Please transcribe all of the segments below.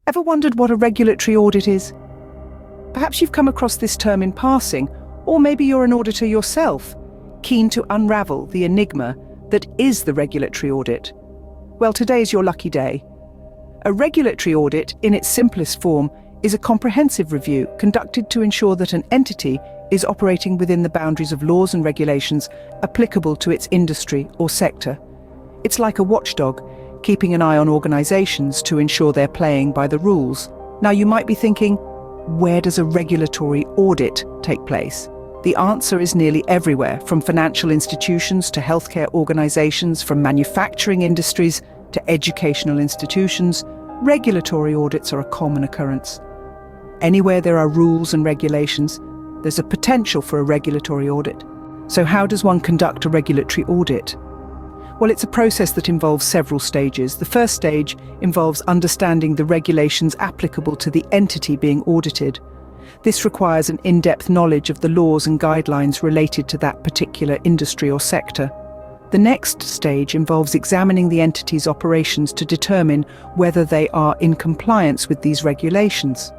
Ever wondered what a regulatory audit is? Perhaps you've come across this term in passing, or maybe you're an auditor yourself, keen to unravel the enigma that is the regulatory audit. Well, today is your lucky day. A regulatory audit, in its simplest form, is a comprehensive review conducted to ensure that an entity is operating within the boundaries of laws and regulations applicable to its industry or sector. It's like a watchdog, keeping an eye on organizations to ensure they're playing by the rules. Now, you might be thinking, where does a regulatory audit take place? The answer is nearly everywhere, from financial institutions to healthcare organizations, from manufacturing industries to educational institutions. Regulatory audits are a common occurrence. Anywhere there are rules and regulations, there's a potential for a regulatory audit. So how does one conduct a regulatory audit? Well, it's a process that involves several stages. The first stage involves understanding the regulations applicable to the entity being audited. This requires an in-depth knowledge of the laws and guidelines related to that particular industry or sector. The next stage involves examining the entity's operations to determine whether they are in compliance with these regulations.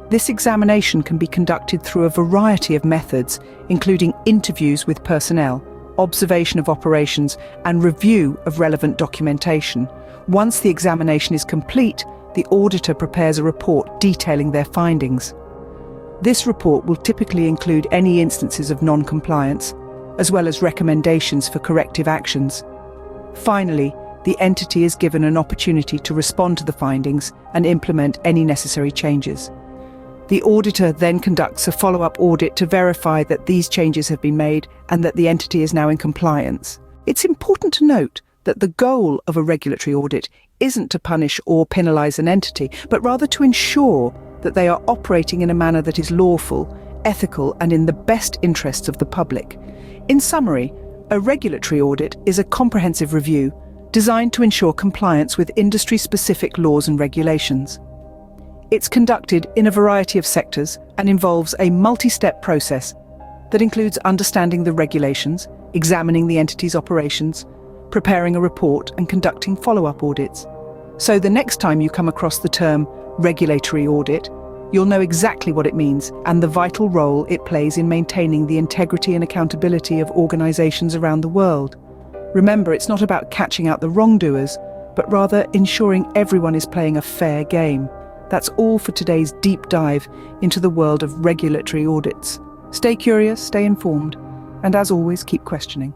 This examination can be conducted through a variety of methods, including interviews with personnel, observation of operations, and review of relevant documentation. Once the examination is complete, the auditor prepares a report detailing their findings. This report will typically include any instances of non-compliance, as well as recommendations for corrective actions. Finally, the entity is given an opportunity to respond to the findings and implement any necessary changes. The auditor then conducts a follow-up audit to verify that these changes have been made and that the entity is now in compliance. It's important to note that the goal of a regulatory audit isn't to punish or penalize an entity, but rather to ensure that they are operating in a manner that is lawful, ethical, and in the best interests of the public. In summary, a regulatory audit is a comprehensive review designed to ensure compliance with industry-specific laws and regulations. It's conducted in a variety of sectors and involves a multi-step process that includes understanding the regulations, examining the entity's operations, preparing a report, and conducting follow-up audits. So the next time you come across the term regulatory audit, you'll know exactly what it means and the vital role it plays in maintaining the integrity and accountability of organizations around the world. Remember, it's not about catching out the wrongdoers, but rather ensuring everyone is playing a fair game. That's all for today's deep dive into the world of regulatory audits. Stay curious, stay informed, and as always, keep questioning.